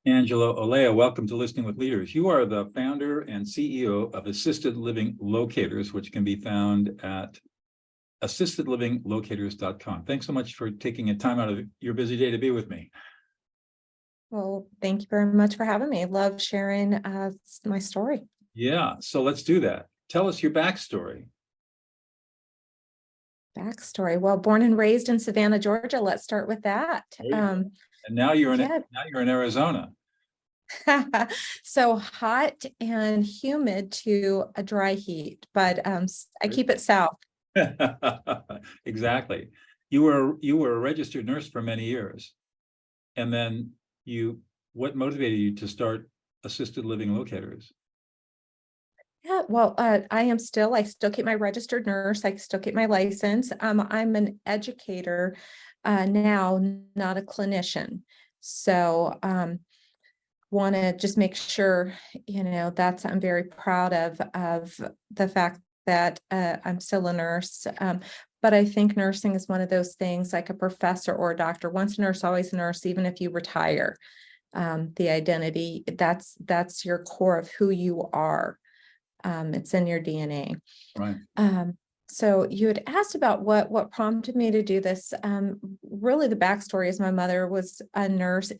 Angela Olea, welcome to Listening with Leaders. You are the founder and CEO of Assisted Living Locators, which can be found at assistedlivinglocators.com. Thanks so much for taking a time out of your busy day to be with me. Well, thank you very much for having me. I love sharing my story. Yeah, so let's do that. Tell us your backstory. Well, born and raised in Savannah, Georgia. Let's start with that. And now you're in yeah. now you're in Arizona. So hot and humid to a dry heat, but I keep it south. Exactly. You were a registered nurse for many years, and then what motivated you to start Assisted Living Locators? Yeah, well, I still keep my registered nurse. I still keep my license. I'm an educator now, not a clinician. So want to just make sure, I'm very proud of the fact that I'm still a nurse. But I think nursing is one of those things like a professor or a doctor. Once a nurse, always a nurse, even if you retire. The identity, that's your core of who you are. It's in your DNA. Right. So you had asked about what prompted me to do this. Really, the backstory is my mother is a nurse.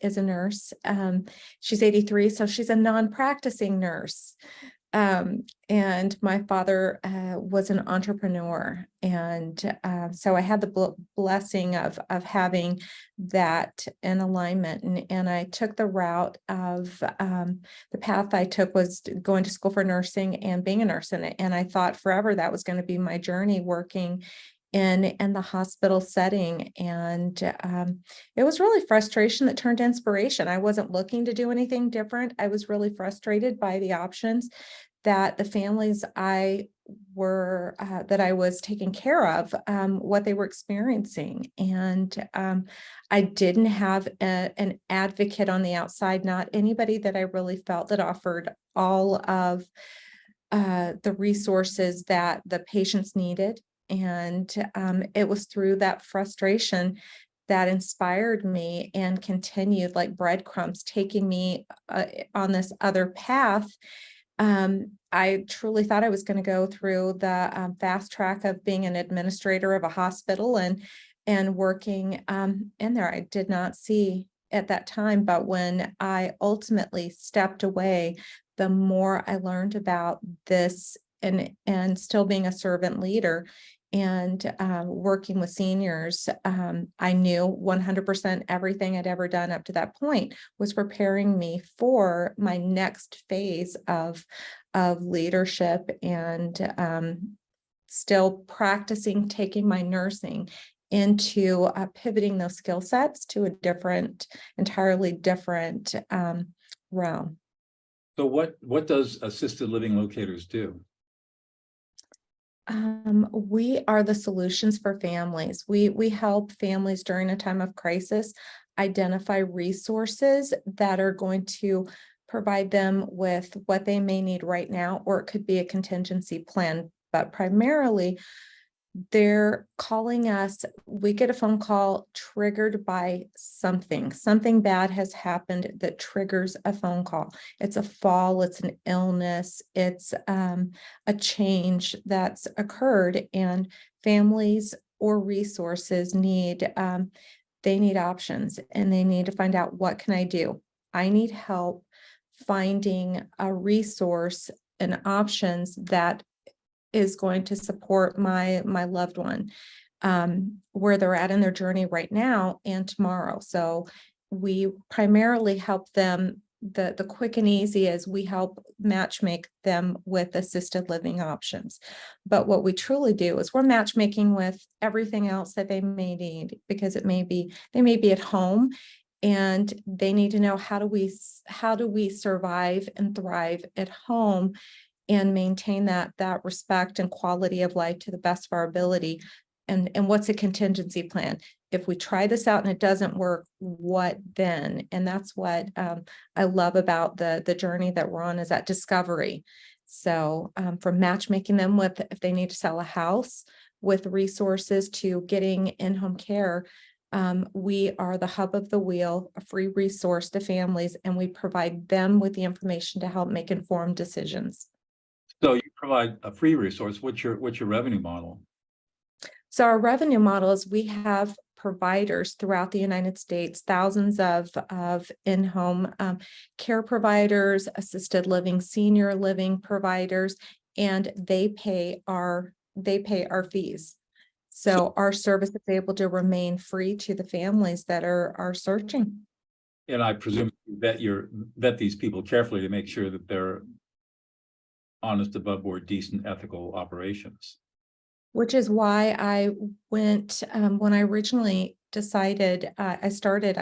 She's 83, so she's a non-practicing nurse. And my father was an entrepreneur, and so I had the blessing of having that in alignment. And I took the route of the path I took was going to school for nursing and being a nurse in it. And I thought forever that was going to be my journey, working in the hospital setting. And it was really frustration that turned to inspiration. I wasn't looking to do anything different. I was really frustrated by the options that the families that I was taking care of, what they were experiencing. And I didn't have an advocate on the outside, not anybody that I really felt that offered all of the resources that the patients needed. And it was through that frustration that inspired me and continued like breadcrumbs, taking me on this other path. I truly thought I was going to go through the fast track of being an administrator of a hospital and working in there. I did not see at that time, but when I ultimately stepped away, the more I learned about this and still being a servant leader and working with seniors, I knew 100% everything I'd ever done up to that point was preparing me for my next phase of leadership and still practicing taking my nursing into pivoting those skill sets to a entirely different realm. So what does Assisted Living Locators do? We are the solutions for families. We help families during a time of crisis identify resources that are going to provide them with what they may need right now, or it could be a contingency plan. But primarily, they're calling us. We get a phone call triggered by something bad has happened that triggers a phone call. It's a fall, it's an illness, it's a change that's occurred, and families or resources they need options, and they need to find out, what can I do? I need help finding a resource and options that is going to support my loved one where they're at in their journey right now and tomorrow. So we primarily help them. The quick and easy is we help matchmake them with assisted living options. But what we truly do is we're matchmaking with everything else that they may need, because they may be at home and they need to know, how do we survive and thrive at home and maintain that respect and quality of life to the best of our ability. And what's a contingency plan? If we try this out and it doesn't work, what then? And that's what I love about the journey that we're on, is that discovery. So from matchmaking them with, if they need to sell a house, with resources, to getting in-home care, We are the hub of the wheel, a free resource to families, and we provide them with the information to help make informed decisions. So you provide a free resource. What's your revenue model? So our revenue model is we have providers throughout the United States, thousands of in-home care providers, assisted living, senior living providers, and they pay our fees. So our service is able to remain free to the families that are searching. And I presume you vet these people carefully to make sure that they're honest, above board, decent, ethical operations. Which is why I went, when I originally decided, I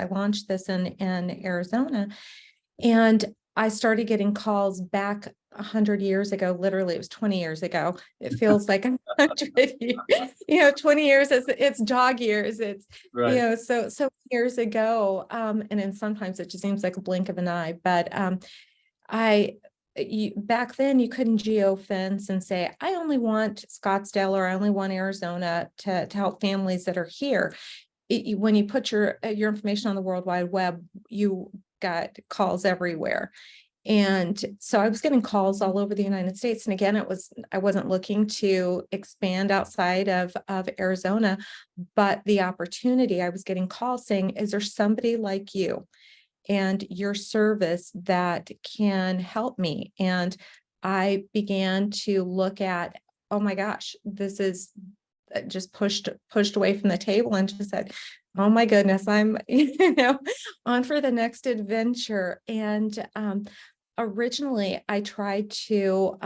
launched this in Arizona, and I started getting calls back 100 years ago. Literally, it was 20 years ago. It feels like 100 years, 20 years, it's dog years. It's, Right. so years ago. And then sometimes it just seems like a blink of an eye, but, back then you couldn't geofence and say, I only want Scottsdale or I only want Arizona to help families that are here. When you put your information on the World Wide Web, you got calls everywhere. And so I was getting calls all over the United States. And again, I wasn't looking to expand outside of Arizona, but the opportunity, I was getting calls saying, is there somebody like you and your service that can help me? And I began to look at, oh my gosh, this is just pushed away from the table and just said, oh my goodness, I'm on for the next adventure. And originally I tried to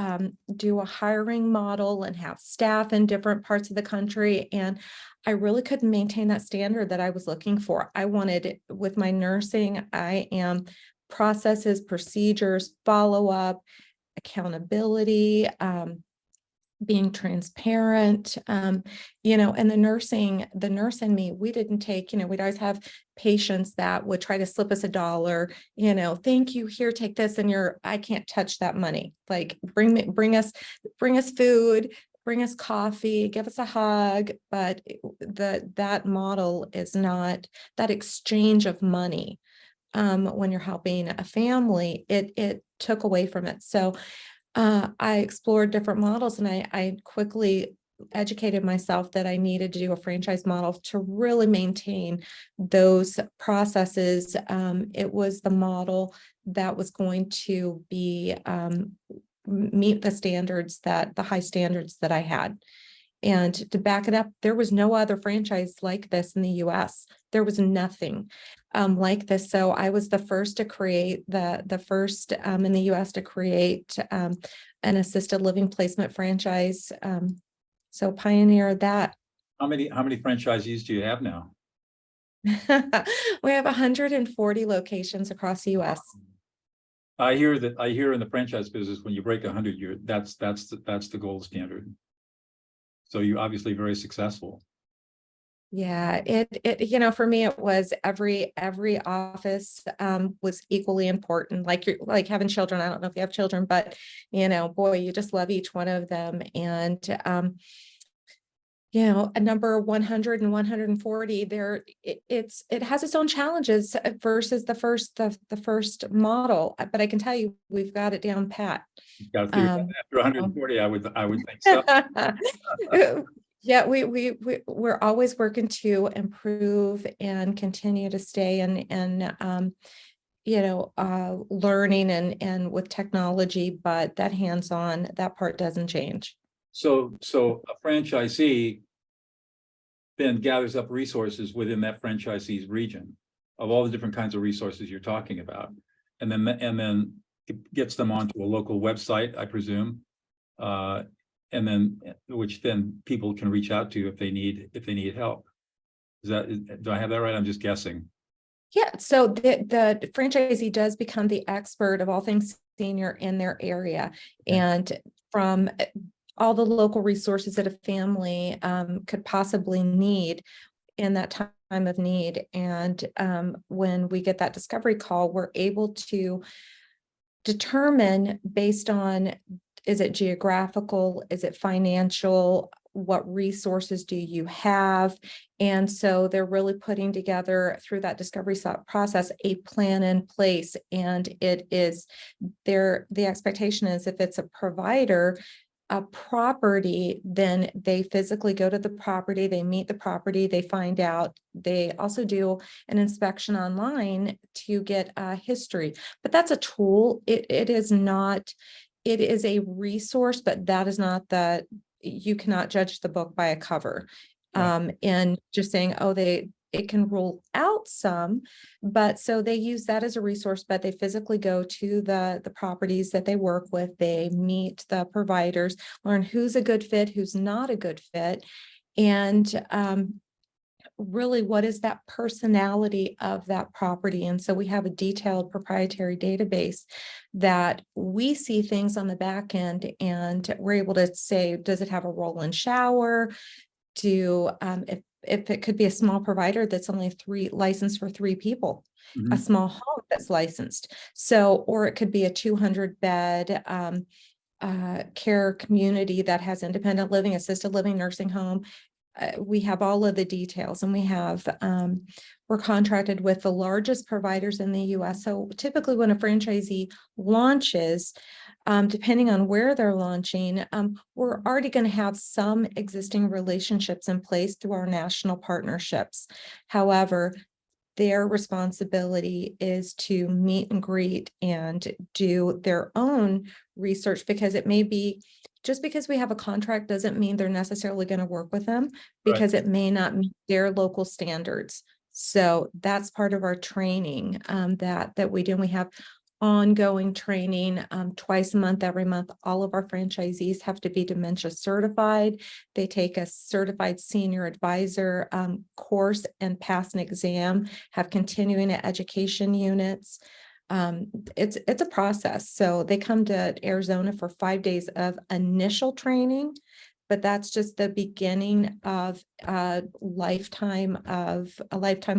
do a hiring model and have staff in different parts of the country, and I really couldn't maintain that standard that I was looking for. I wanted, with my nursing, I am processes, procedures, follow-up, accountability, being transparent, and the nurse in me, we didn't take, we'd always have patients that would try to slip us $1, thank you, here, take this, and I can't touch that money. Like, bring us food, bring us coffee, give us a hug. But that model is not that exchange of money. When you're helping a family, it took away from it. So I explored different models, and I quickly educated myself that I needed to do a franchise model to really maintain those processes. It was the model that was going to be meet the high standards that I had. And to back it up, there was no other franchise like this in the US. There was nothing like this. So I was the first to create the first in the US to create an assisted living placement franchise. So pioneered that. How many franchisees do you have now? We have 140 locations across the US. I hear in the franchise business, when you break 100, that's the gold standard. So you're obviously very successful. Yeah, it for me, it was every office was equally important. Like having children. I don't know if you have children, but boy, you just love each one of them. And a number 100 and 140 there, it has its own challenges versus the first model. But I can tell you, we've got it down pat. You've got to figure out after 140, I would think so. Yeah, we're always working to improve and continue to stay and learning and with technology, but that hands-on, that part doesn't change. So a franchisee then gathers up resources within that franchisee's region of all the different kinds of resources you're talking about, and then it gets them onto a local website, I presume, and then which then people can reach out to if they need help. Do I have that right? I'm just guessing. Yeah, so the franchisee does become the expert of all things senior in their area, and from all the local resources that a family could possibly need in that time of need. And when we get that discovery call, we're able to determine, based on, is it geographical, is it financial, what resources do you have? And so they're really putting together through that discovery process a plan in place. And it is the expectation is if it's a provider, a property, then they physically go to the property, they meet the property, they find out. They also do an inspection online to get a history, but that's a tool. It is not, it is a resource, but that is not you cannot judge the book by a cover. Right. And just saying, oh, it can rule out some, but so they use that as a resource, but they physically go to the properties that they work with. They meet the providers, learn who's a good fit, who's not a good fit. And really, what is that personality of that property? And so we have a detailed proprietary database that we see things on the back end, and we're able to say, does it have a roll-in shower? If it could be a small provider that's only licensed for 3 people, a Mhm. small home that's licensed. So, or it could be a 200-bed care community that has independent living, assisted living, nursing home. We have all of the details, and we're contracted with the largest providers in the US. So typically when a franchisee launches, depending on where they're launching, we're already going to have some existing relationships in place through our national partnerships. However, their responsibility is to meet and greet and do their own research, because it may be just because we have a contract doesn't mean they're necessarily going to work with them, Right. because it may not meet their local standards. So that's part of our training that we do. And we have ongoing training twice a month, every month. All of our franchisees have to be dementia certified. They take a certified senior advisor course and pass an exam, have continuing education units. It's a process. So they come to Arizona for 5 days of initial training, but that's just the beginning of a lifetime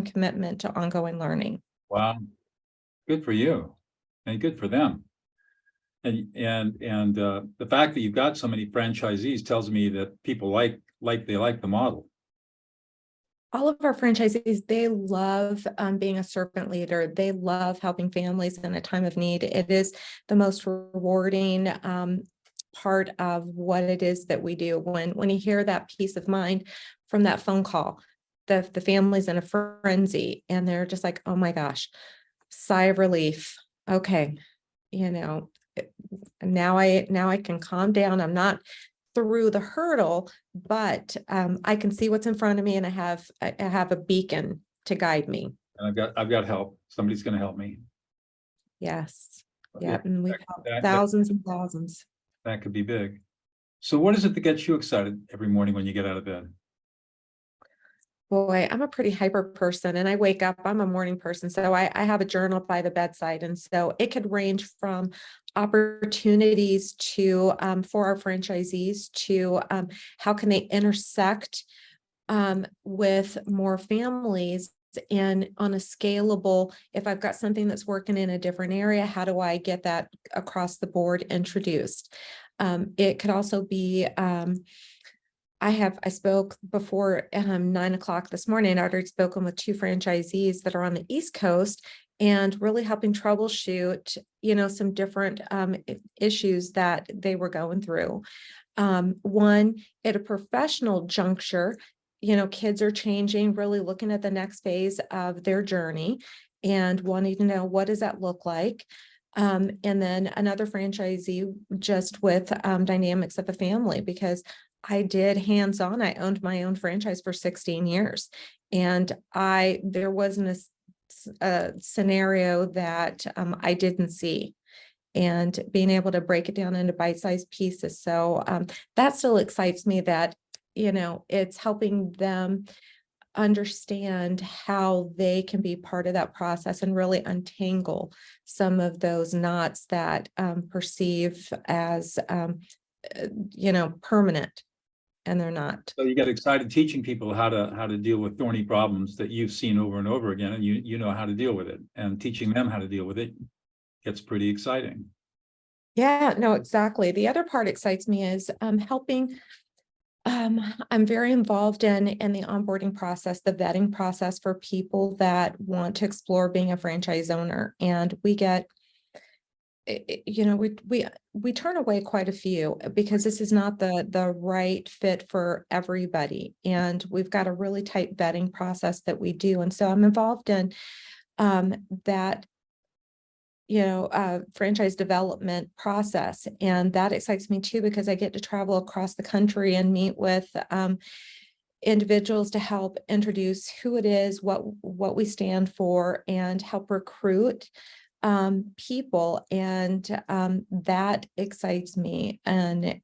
commitment to ongoing learning. Wow. Good for you and good for them. And the fact that you've got so many franchisees tells me that people they like the model. All of our franchisees, they love being a servant leader. They love helping families in a time of need. It is the most rewarding part of what it is that we do. When you hear that peace of mind from that phone call, the family's in a frenzy and they're just like, oh my gosh, sigh of relief. Okay, now I can calm down. I'm not through the hurdle, but I can see what's in front of me, and I have a beacon to guide me. And I've got help. Somebody's going to help me. Yes. Yeah, Yeah. And we've helped that thousands and thousands. that could be big. So what is it that gets you excited every morning when you get out of bed? Boy, I'm a pretty hyper person, and I wake up, I'm a morning person. So I have a journal by the bedside. And so it could range from opportunities to for our franchisees to how can they intersect with more families, and on a scalable, if I've got something that's working in a different area, how do I get that across the board introduced? It could also be I spoke before 9 o'clock this morning. I'd already spoken with 2 franchisees that are on the East Coast, and really helping troubleshoot, some different issues that they were going through. One, at a professional juncture, kids are changing, really looking at the next phase of their journey and wanting to know, what does that look like? And then another franchisee just with dynamics of a family, because I did hands-on. I owned my own franchise for 16 years. And there wasn't a scenario that I didn't see, and being able to break it down into bite-sized pieces. So that still excites me, that, it's helping them understand how they can be part of that process and really untangle some of those knots that perceive as, permanent, and they're not. So you get excited teaching people how to deal with thorny problems that you've seen over and over again, and you know how to deal with it, and teaching them how to deal with it gets pretty exciting. Yeah, no, exactly. The other part excites me is helping I'm very involved in the onboarding process, the vetting process for people that want to explore being a franchise owner. And we get, you know, we turn away quite a few because this is not the right fit for everybody. And we've got a really tight vetting process that we do. And so I'm involved in that franchise development process. And that excites me too, because I get to travel across the country and meet with individuals to help introduce who it is, what we stand for, and help recruit people. And that excites me. And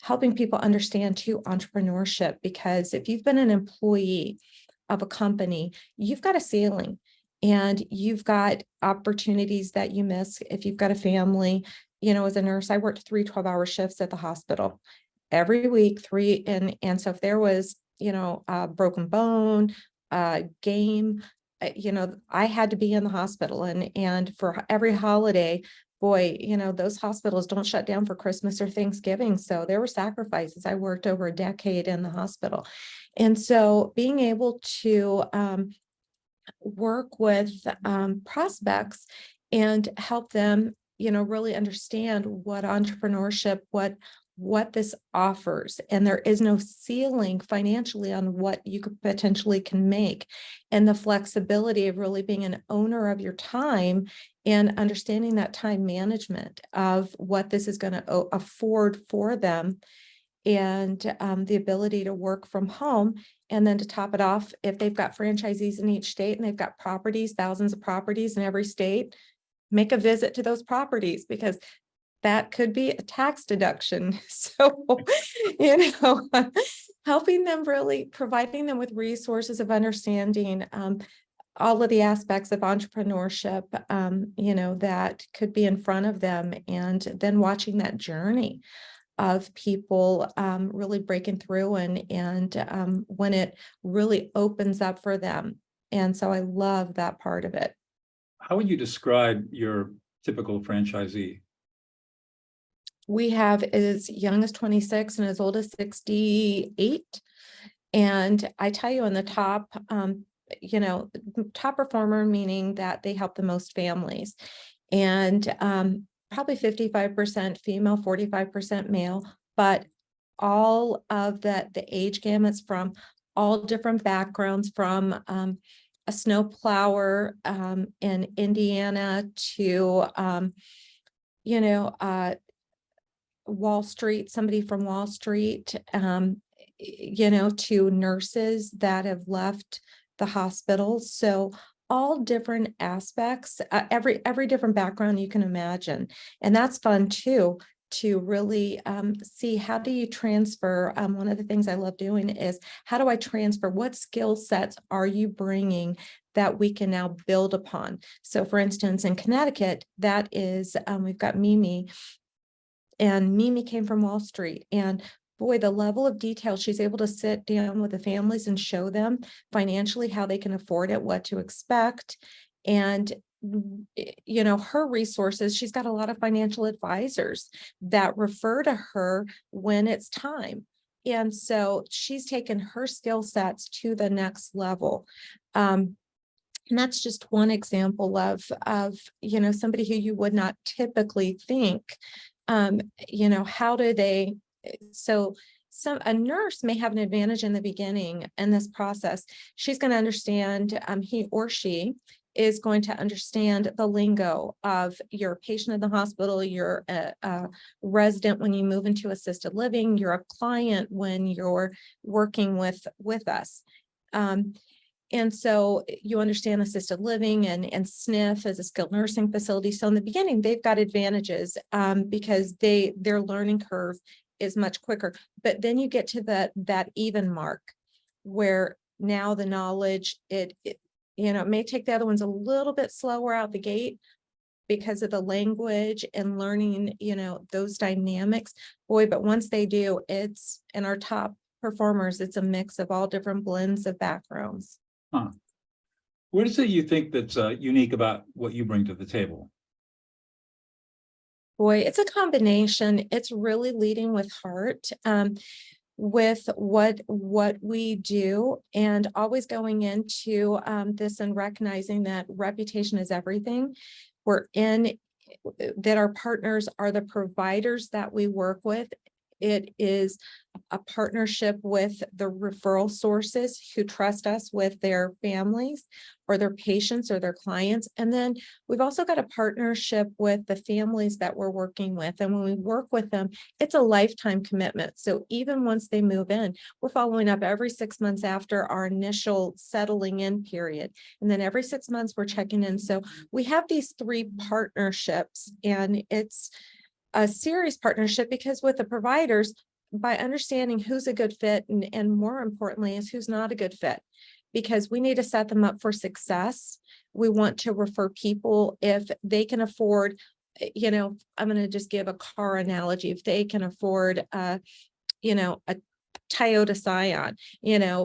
helping people understand too entrepreneurship, because if you've been an employee of a company, you've got a ceiling. And you've got opportunities that you miss if you've got a family. As a nurse, I worked 3 12-hour shifts at the hospital every week, 3. And so if there was, a broken bone, game, I had to be in the hospital. And for every holiday, boy, those hospitals don't shut down for Christmas or Thanksgiving. So there were sacrifices. I worked over a decade in the hospital. And so being able to, work with prospects and help them, really understand what entrepreneurship, what this offers. And there is no ceiling financially on what you could potentially can make. And the flexibility of really being an owner of your time and understanding that time management of what this is going to afford for them, and the ability to work from home. And then to top it off, if they've got franchisees in each state and they've got properties, thousands of properties in every state, make a visit to those properties, because that could be a tax deduction. So, helping them, really providing them with resources of understanding all of the aspects of entrepreneurship, that could be in front of them, and then watching that journey of people really breaking through, and when it really opens up for them. And so I love that part of it. How would you describe your typical franchisee? We have as young as 26 and as old as 68. And I tell you, in the top, top performer, meaning that they help the most families. And probably 55% female, 45% male, but all of the age gamuts, from all different backgrounds, from a snow plower in Indiana to Wall Street, somebody from Wall Street, to nurses that have left the hospitals. So all different aspects, every different background you can imagine. And that's fun too, to really see, how do you transfer? One of the things I love doing is, how do I transfer? What skill sets are you bringing that we can now build upon? So for instance, in Connecticut, that is, we've got Mimi, and Mimi came from Wall Street, and boy, the level of detail, she's able to sit down with the families and show them financially how they can afford it, what to expect. And her resources, she's got a lot of financial advisors that refer to her when it's time. And so she's taken her skill sets to the next level. And that's just one example of somebody who you would not typically think, how do they, so a nurse may have an advantage in the beginning in this process. She's going to understand, he or she is going to understand the lingo of your patient in the hospital, you're a resident when you move into assisted living, you're a client when you're working with us. And so you understand assisted living and SNF as a skilled nursing facility. So in the beginning, they've got advantages because their learning curve is much quicker. But then you get to that even mark, where now the knowledge, it may take the other ones a little bit slower out the gate because of the language and learning, those dynamics. Boy, but once they do, it's, in our top performers, it's a mix of all different blends of backgrounds. Huh. What is it you think that's unique about what you bring to the table? Boy, it's a combination. It's really leading with heart. with what we do, and always going into this and recognizing that reputation is everything. That our partners are the providers that we work with. It is a partnership with the referral sources who trust us with their families or their patients or their clients. And then we've also got a partnership with the families that we're working with. And when we work with them, it's a lifetime commitment. So even once they move in, we're following up every 6 months after our initial settling in period. And then every 6 months we're checking in. So we have these 3 partnerships, and it's a serious partnership because with the providers, by understanding who's a good fit and more importantly is who's not a good fit, because we need to set them up for success. We want to refer people if they can afford, I'm going to just give a car analogy. If they can afford, a Toyota Scion,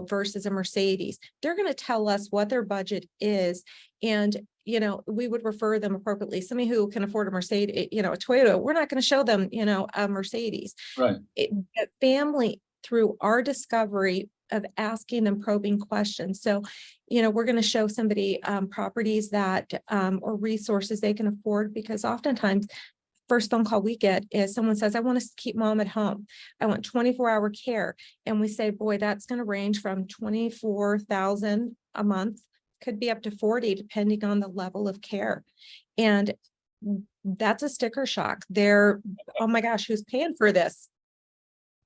versus a Mercedes, they're going to tell us what their budget is. And, we would refer them appropriately. Somebody who can afford a Mercedes, a Toyota, we're not going to show them, a Mercedes. Right. The family, through our discovery of asking them probing questions. So, we're going to show somebody properties that or resources they can afford, because oftentimes first phone call we get is someone says, I want to keep mom at home. I want 24-hour care. And we say, boy, that's going to range from 24,000 a month, could be up to 40, depending on the level of care. And that's a sticker shock. They're, oh my gosh, who's paying for this?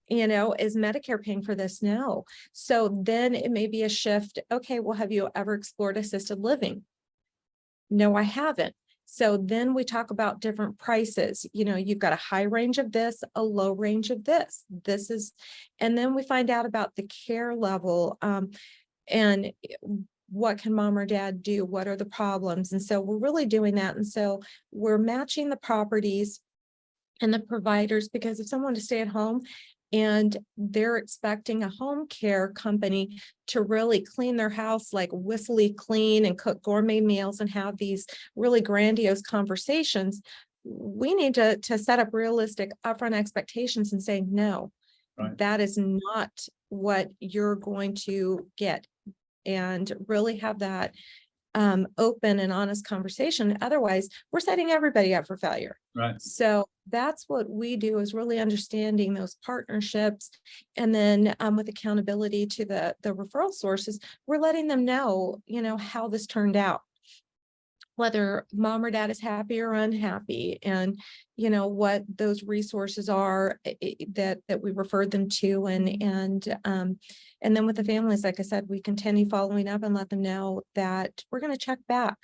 Is Medicare paying for this? No. So then it may be a shift. Okay, well, have you ever explored assisted living? No, I haven't. So then we talk about different prices. You've got a high range of this, a low range of this. And then we find out about the care level, and what can mom or dad do? What are the problems? And so we're really doing that. And so we're matching the properties and the providers, because if someone to stay at home and they're expecting a home care company to really clean their house, like whistly clean and cook gourmet meals and have these really grandiose conversations, we need to set up realistic upfront expectations and say, no, Right. that is not what you're going to get, and really have that open and honest conversation. Otherwise, we're setting everybody up for failure. Right. So that's what we do, is really understanding those partnerships. And then with accountability to the referral sources, we're letting them know, how this turned out, whether mom or dad is happy or unhappy, and what those resources are that we referred them to, and then with the families, like I said, we continue following up and let them know that we're going to check back.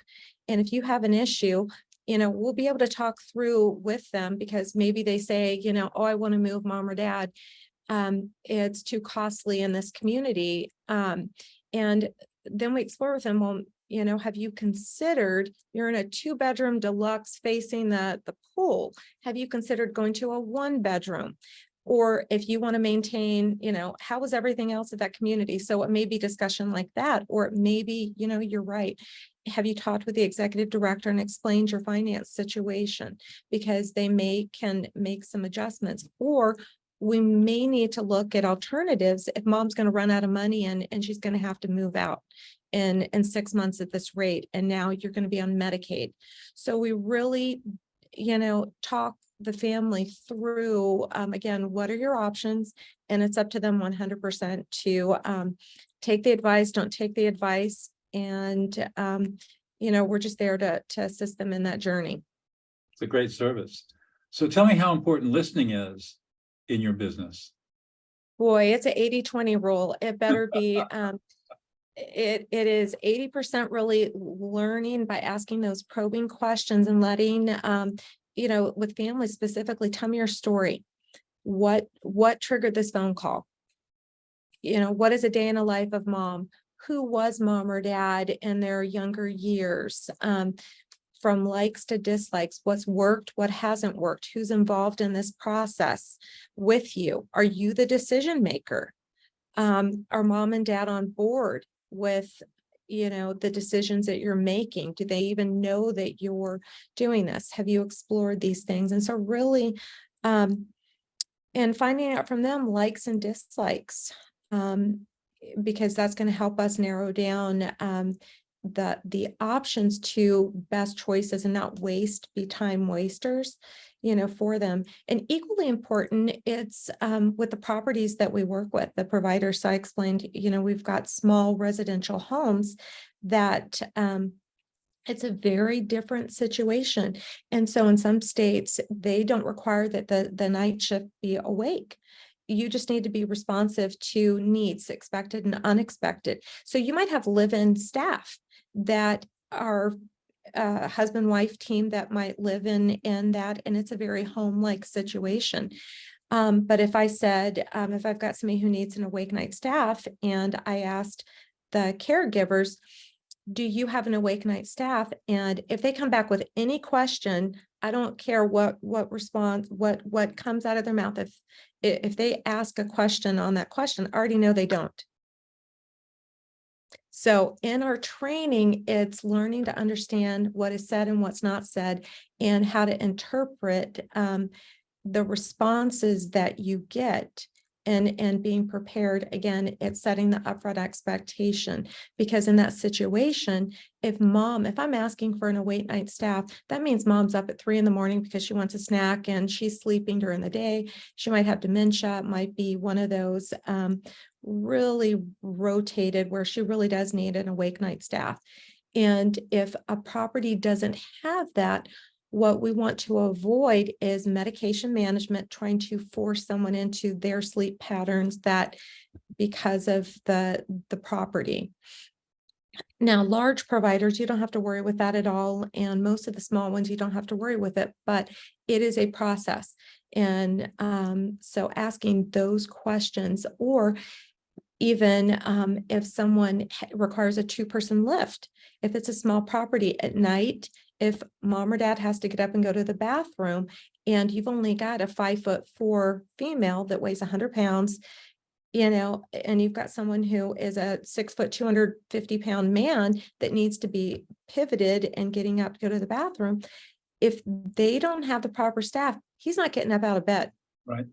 And if you have an issue, we'll be able to talk through with them, because maybe they say, oh, I want to move mom or dad. It's too costly in this community. And then we explore with them, well, have you considered, you're in a 2-bedroom deluxe facing the pool. Have you considered going to a 1-bedroom? Or if you want to maintain, how is everything else at that community? So it may be discussion like that, or it may be, you're right. Have you talked with the executive director and explained your finance situation? Because they can make some adjustments, or we may need to look at alternatives if mom's going to run out of money and she's going to have to move out in 6 months at this rate. And now you're going to be on Medicaid. So we really, talk the family through, again, what are your options? And it's up to them 100% to take the advice, don't take the advice. And, we're just there to assist them in that journey. It's a great service. So tell me how important listening is in your business. Boy, it's an 80-20 rule. It better be, it is 80% really learning by asking those probing questions and letting, with families specifically, tell me your story. What triggered this phone call? What is a day in the life of mom? Who was mom or dad in their younger years? From likes to dislikes, what's worked, what hasn't worked, who's involved in this process with you? Are you the decision maker? Are mom and dad on board with, the decisions that you're making? Do they even know that you're doing this? Have you explored these things? And so really, and finding out from them likes and dislikes. Because that's going to help us narrow down the options to best choices and not be time wasters, for them. And equally important, it's with the properties that we work with, the providers. So I explained, we've got small residential homes that it's a very different situation. And so in some states, they don't require that the night shift be awake. You just need to be responsive to needs, expected and unexpected. So you might have live-in staff that are husband-wife team that might live in that, and it's a very home-like situation. But if I said, if I've got somebody who needs an awake night staff, and I asked the caregivers, do you have an awake night staff? And if they come back with any question, I don't care what response, what comes out of their mouth. If they ask a question on that question, I already know they don't. So in our training, it's learning to understand what is said and what's not said, and how to interpret the responses that you get, and being prepared. Again, it's setting the upfront expectation, because in that situation, if I'm asking for an awake night staff, that means mom's up at 3 a.m. because she wants a snack and she's sleeping during the day. She might have dementia, it might be one of those really rotated where she really does need an awake night staff. And if a property doesn't have that, what we want to avoid is medication management, trying to force someone into their sleep patterns that because of the property. Now, large providers, you don't have to worry with that at all. And most of the small ones, you don't have to worry with it, but it is a process. And so asking those questions, or even if someone requires a 2-person lift, if it's a small property at night, if mom or dad has to get up and go to the bathroom, and you've only got a 5'4" female that weighs 100 pounds, and you've got someone who is a 6 foot, 250-pound man that needs to be pivoted and getting up to go to the bathroom. If they don't have the proper staff, he's not getting up out of bed. Right.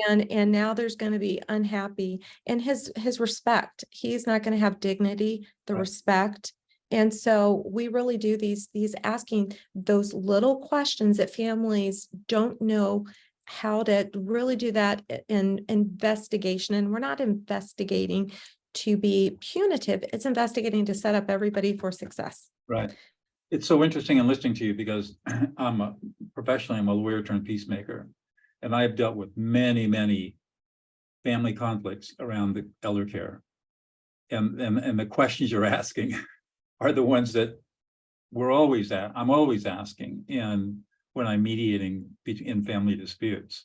And now there's going to be unhappy, and his respect, he's not going to have dignity, the Right. respect. And so we really do these asking those little questions that families don't know how to really do that in investigation. And we're not investigating to be punitive. It's investigating to set up everybody for success. Right. It's so interesting in listening to you, because professionally, I'm a lawyer turned peacemaker. And I've dealt with many, many family conflicts around the elder care. And the questions you're asking are the ones that I'm always asking, and when I'm mediating in family disputes,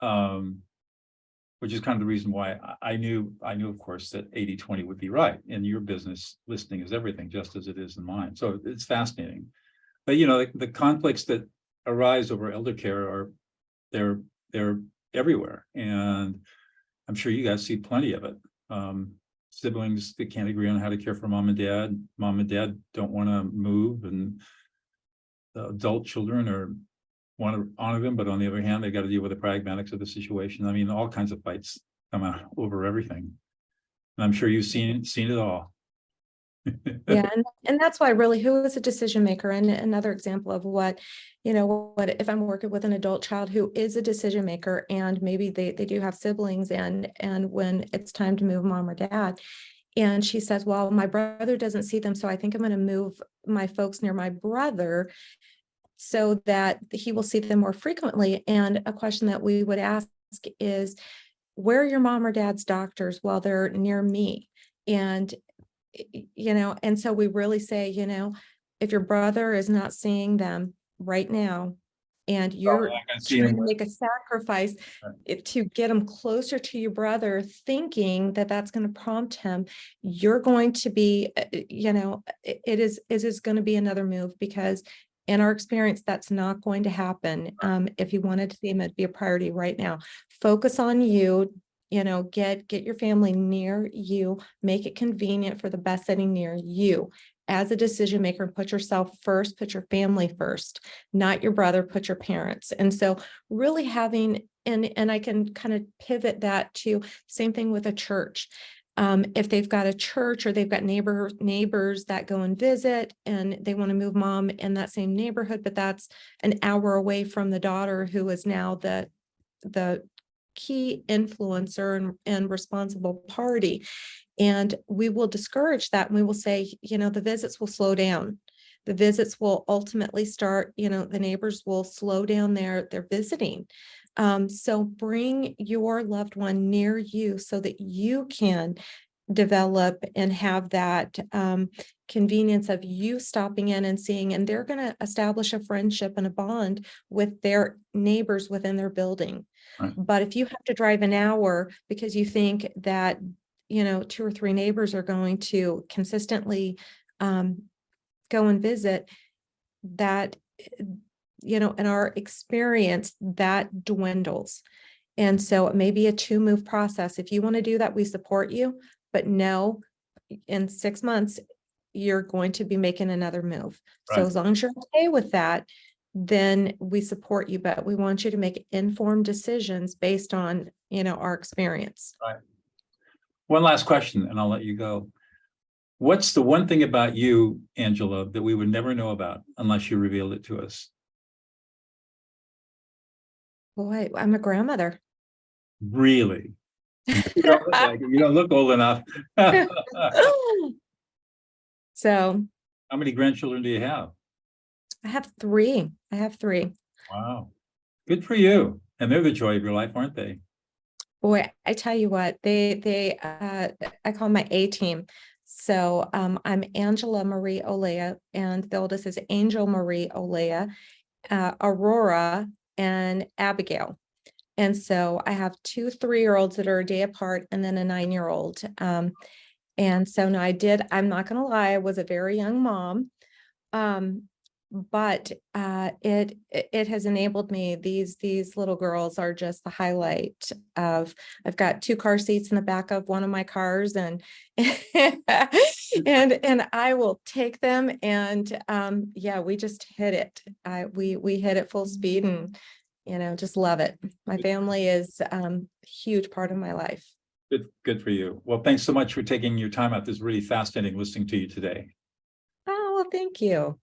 which is kind of the reason why I knew, of course, that 80-20 would be right. In your business, listening is everything, just as it is in mine. So it's fascinating. But the conflicts that arise over elder care they're everywhere, and I'm sure you guys see plenty of it. Siblings that can't agree on how to care for mom and dad. Mom and dad don't want to move, and the adult children want to honor them, but on the other hand, they got to deal with the pragmatics of the situation. I mean, all kinds of fights come out over everything, and I'm sure you've seen it all. Yeah, and that's why really, who is a decision maker? And another example of what if I'm working with an adult child who is a decision maker, and maybe they do have siblings, and when it's time to move mom or dad, and she says, well, my brother doesn't see them, so I think I'm going to move my folks near my brother so that he will see them more frequently. And a question that we would ask is, where are your mom or dad's doctors while they're near me? And and so we really say, if your brother is not seeing them right now, and you're trying to make a sacrifice to get them closer to your brother, thinking that that's going to prompt him, you're going to be, it is going to be another move, because in our experience, that's not going to happen. If you wanted to see him, it'd be a priority right now. Focus on you. Get your family near you, make it convenient for the best setting near you. as a decision maker, put yourself first, put your family first, not your brother, put your parents. And so really having, and I can kind of pivot that to same thing with a church. If they've got a church or they've got neighbors that go and visit and they want to move mom in that same neighborhood, but that's an hour away from the daughter who is now the key influencer and responsible party. And we will discourage that. And we will say, the visits will slow down. The visits will ultimately start, the neighbors will slow down their visiting. So bring your loved one near you so that you can develop and have that convenience of you stopping in and seeing, and they're going to establish a friendship and a bond with their neighbors within their building. Right. But if you have to drive an hour because you think that, 2 or 3 neighbors are going to consistently go and visit, that, in our experience, that dwindles. And so it may be a 2-move process. If you want to do that, we support you, but no, in 6 months, you're going to be making another move. Right. So as long as you're okay with that, then we support you, but we want you to make informed decisions based on, our experience. Right. One last question, and I'll let you go. What's the one thing about you, Angela, that we would never know about unless you revealed it to us? Boy, I'm a grandmother. Really? You don't look old enough. So How many grandchildren do you have? I have 3. Wow. Good for you. And they're the joy of your life, aren't they? Boy, I tell you what, I call my A team. So I'm Angela Marie Olea, and the oldest is Angel Marie Olea, Aurora, and Abigail. And so I have 2 3-year-olds that are a day apart, and then a 9-year-old. And so no, I'm not going to lie, I was a very young mom. But it has enabled me. These little girls are just the highlight of. I've got 2 car seats in the back of one of my cars, and and I will take them. And yeah, we just hit it. We hit it full speed, and just love it. My family is a huge part of my life. Good for you. Well, thanks so much for taking your time out. This is really fascinating listening to you today. Oh, well, thank you.